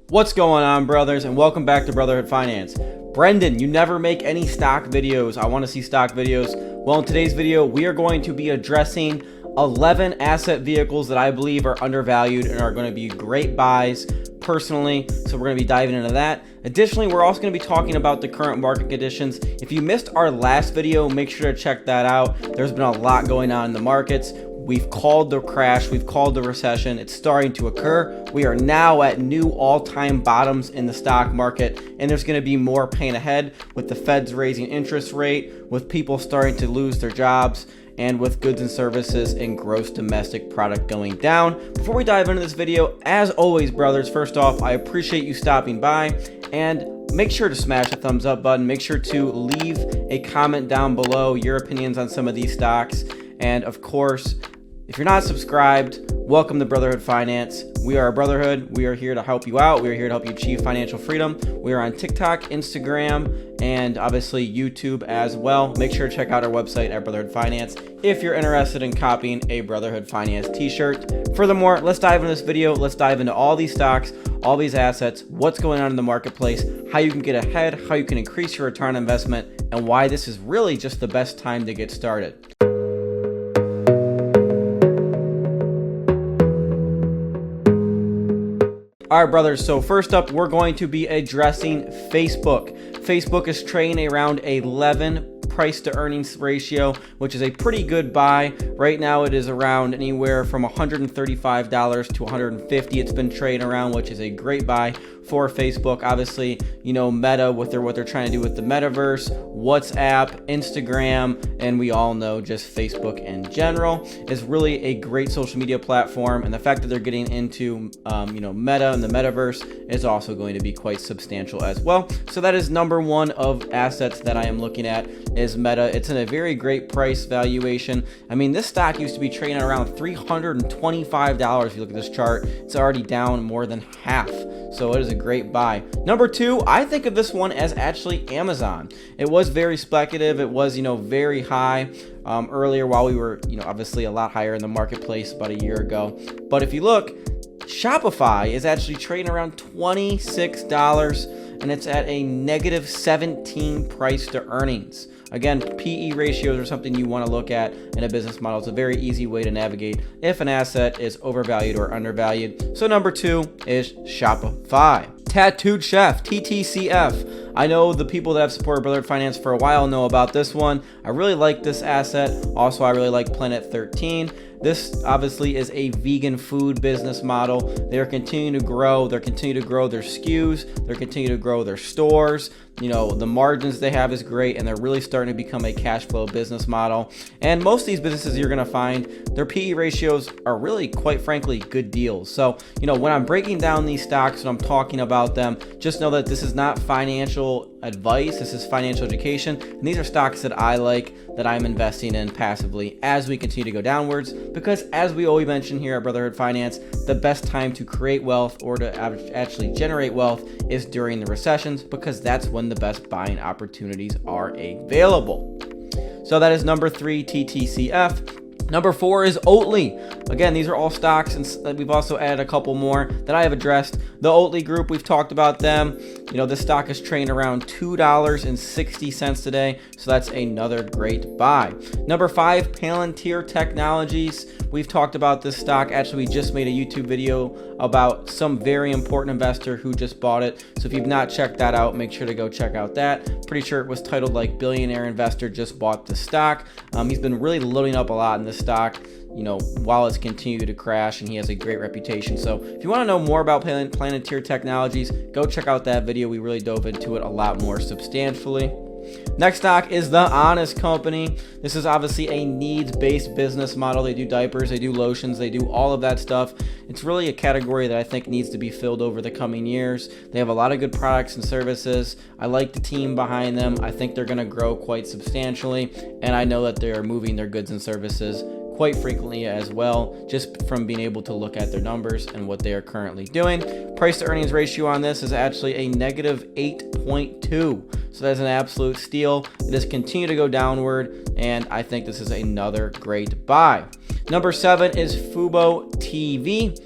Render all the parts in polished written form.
What's going on, brothers, and welcome back to Brotherhood Finance. Brendan, you never make any stock videos. I want to see stock videos. Well, in today's video, we are going to be addressing 11 asset vehicles that I believe are undervalued and are going to be great buys personally. So we're going to be diving into that. Additionally, we're also going to be talking about the current market conditions. If you missed our last video, make sure to check that out. There's been a lot going on in the markets. We've called the crash, we've called the recession, it's starting to occur. We are now at new all-time bottoms in the stock market, and there's gonna be more pain ahead with the Fed's raising interest rate, with people starting to lose their jobs, and with goods and services and gross domestic product going down. Before we dive into this video, as always, brothers, first off, I appreciate you stopping by, and make sure to smash the thumbs up button. Make sure to leave a comment down below your opinions on some of these stocks, and of course, if you're not subscribed, welcome to Brotherhood Finance. We are a brotherhood. We are here to help you out. We are here to help you achieve financial freedom. We are on TikTok, Instagram, and obviously YouTube as well. Make sure to check out our website at Brotherhood Finance if you're interested in copying a Brotherhood Finance t-shirt. Furthermore, let's dive into this video. Let's dive into all these stocks, all these assets, what's going on in the marketplace, how you can get ahead, how you can increase your return on investment, and why this is really just the best time to get started. All right, brothers, so first up, we're going to be addressing Facebook. Facebook is trading around 11 price to earnings ratio, which is a pretty good buy. Right now it is around anywhere from $135 to $150. It's been trading around, which is a great buy for Facebook. Obviously, you know, Meta with what they're trying to do with the metaverse, WhatsApp, Instagram, and we all know just Facebook in general is really a great social media platform. And the fact that they're getting into, Meta and the metaverse is also going to be quite substantial as well. So that is number one of assets that I am looking at is Meta. It's in a very great price valuation. I mean, this stock used to be trading around $325. If you look at this chart, it's already down more than half. So it is a great buy. Number two, I think of this one as actually Amazon. It was very speculative. It was, very high earlier while we were, obviously a lot higher in the marketplace about a year ago. But if you look, Shopify is actually trading around $26 and it's at a negative 17 price to earnings. Again, PE ratios are something you want to look at in a business model. It's a very easy way to navigate if an asset is overvalued or undervalued. So number two is Shopify. Tattooed Chef, TTCF. I know the people that have supported Brotherhood Finance for a while know about this one. I really like this asset. Also, I really like Planet 13. This obviously is a vegan food business model. They're continuing to grow. They're continuing to grow their SKUs. They're continuing to grow their stores. The margins they have is great, and they're really starting to become a cash flow business model. And most of these businesses you're going to find, their PE ratios are really, quite frankly, good deals. So, when I'm breaking down these stocks and I'm talking about them, just know that this is not financial advice. This is financial education. And these are stocks that I like, that I'm investing in passively as we continue to go downwards. Because as we always mention here at Brotherhood Finance, the best time to create wealth or to actually generate wealth is during the recessions, because that's when the best buying opportunities are available. So that is number three, TTCF. Number four is Oatly. Again, these are all stocks, and we've also added a couple more that I have addressed. The Oatly Group, we've talked about them. This stock is trading around $2.60 today, so that's another great buy. Number five, Palantir Technologies. We've talked about this stock. Actually, we just made a YouTube video about some very important investor who just bought it. So if you've not checked that out, make sure to go check out that. Pretty sure it was titled like Billionaire Investor Just Bought the Stock. He's been really loading up a lot in this stock, while it's continued to crash, and he has a great reputation. So if you want to know more about Palantir Technologies, go check out that video. We really dove into it a lot more substantially. Next stock is The Honest Company. This is obviously a needs-based business model. They do diapers, they do lotions, they do all of that stuff. It's really a category that I think needs to be filled over the coming years. They have a lot of good products and services. I like the team behind them. I think they're going to grow quite substantially, and I know that they're moving their goods and services quite frequently as well, just from being able to look at their numbers and what they are currently doing. Price to earnings ratio on this is actually a negative 8.2. So that's an absolute steal. It has continued to go downward, and I think this is another great buy. Number 7 is Fubo TV.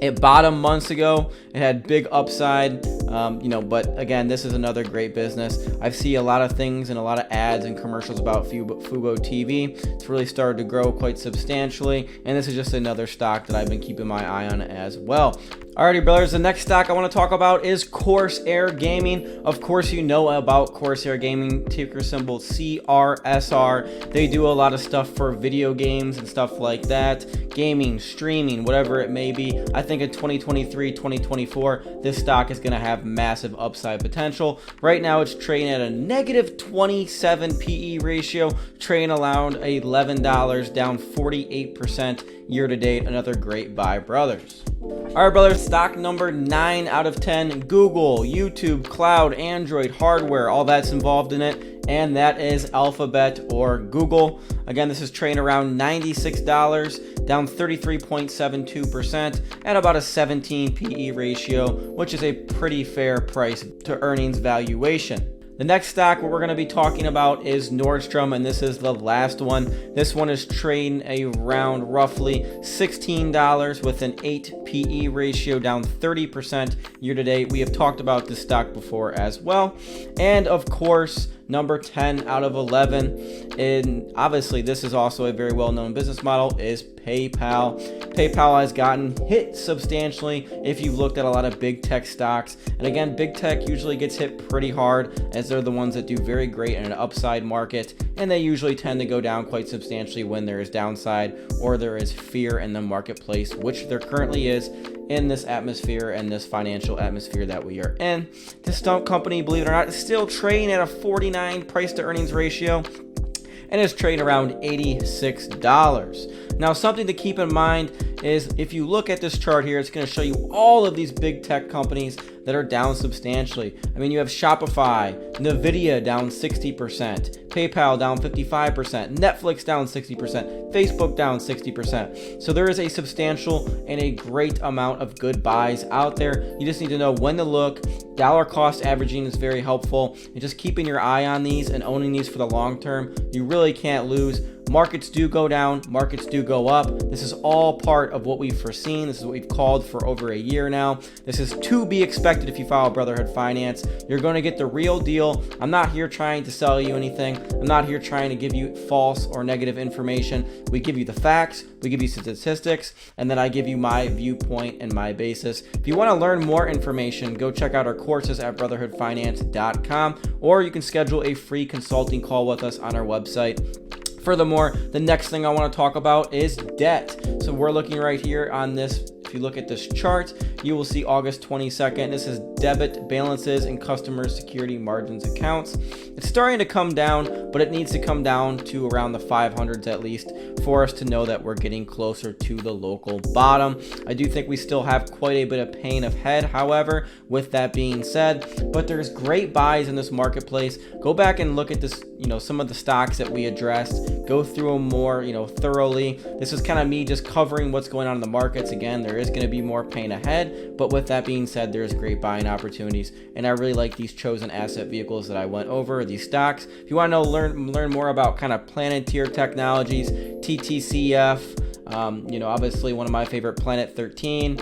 It bottomed months ago. It had big upside, but again, this is another great business. I see a lot of things and a lot of ads and commercials about Fubo TV. It's really started to grow quite substantially, and this is just another stock that I've been keeping my eye on as well. Alrighty, brothers, the next stock I want to talk about is Corsair Gaming. Of course, you know about Corsair Gaming, ticker symbol CRSR. They do a lot of stuff for video games and stuff like that. Gaming, streaming, whatever it may be. I think in 2023, 2024, this stock is going to have massive upside potential. Right now, it's trading at a negative 27 PE ratio, trading around $11, down 48% year to date. Another great buy, brothers. All right, brothers, stock number 9 out of 10, Google, YouTube, cloud, Android, hardware, all that's involved in it, and that is Alphabet or Google. Again, this is trading around $96, down 33.72% at about a 17 PE ratio, which is a pretty fair price to earnings valuation. The next stock what we're going to be talking about is Nordstrom, and this is the last one. This one is trading around roughly $16 with an 8 PE ratio, down 30% year to date. We have talked about this stock before as well. And of course, number 10 out of 11, and obviously this is also a very well-known business model, is PayPal. PayPal has gotten hit substantially if you've looked at a lot of big tech stocks. And again, big tech usually gets hit pretty hard, as they're the ones that do very great in an upside market, and they usually tend to go down quite substantially when there is downside or there is fear in the marketplace, which there currently is in this atmosphere and this financial atmosphere that we are in. This company, believe it or not, is still trading at a 49 price to earnings ratio, and is trading around $86. Now, something to keep in mind is if you look at this chart here, it's going to show you all of these big tech companies that are down substantially. I mean, you have Shopify, Nvidia down 60%, PayPal down 55%, Netflix down 60%, Facebook down 60%. So there is a substantial and a great amount of good buys out there. You just need to know when to look. Dollar cost averaging is very helpful, and just keeping your eye on these and owning these for the long term, you really can't lose. Markets do go down, markets do go up. This is all part of what we've foreseen. This is what we've called for over a year now. This is to be expected if you follow Brotherhood Finance. You're going to get the real deal. I'm not here trying to sell you anything. I'm not here trying to give you false or negative information. We give you the facts, we give you statistics, and then I give you my viewpoint and my basis. If you want to learn more information, go check out our courses at brotherhoodfinance.com, or you can schedule a free consulting call with us on our website. Furthermore, the next thing I want to talk about is debt. So we're looking right here on this. If you look at this chart, you will see August 22nd. This is debit balances and customer security margins accounts. It's starting to come down, but it needs to come down to around the 500s at least for us to know that we're getting closer to the local bottom. I do think we still have quite a bit of pain ahead, however, with that being said, but there's great buys in this marketplace. Go back and look at this, some of the stocks that we addressed. Go through them more, thoroughly. This is kind of me just covering what's going on in the markets. Again, there is going to be more pain ahead, but with that being said, there's great buying opportunities, and I really like these chosen asset vehicles that I went over, these stocks. If you want to learn more about kind of Planeteer Technologies, TTCF, obviously one of my favorite, Planet 13,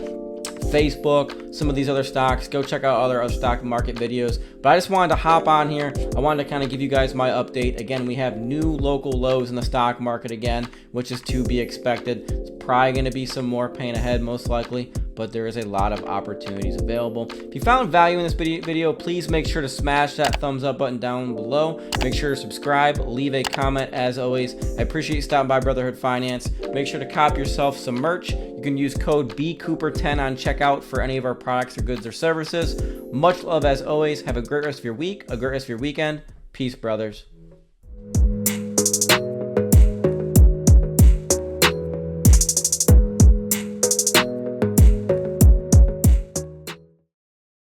Facebook, some of these other stocks, go check out other stock market videos. But I just wanted to hop on here. I wanted to kind of give you guys my update. Again, we have new local lows in the stock market again, which is to be expected. It's probably going to be some more pain ahead, most likely, but there is a lot of opportunities available. If you found value in this video, please make sure to smash that thumbs up button down below. Make sure to subscribe, leave a comment. As always, I appreciate you stopping by Brotherhood Finance. Make sure to cop yourself some merch. You can use code BCooper10 on checkout for any of our products or goods or services. Much love as always. Have a great rest of your week, a great rest of your weekend. Peace, brothers.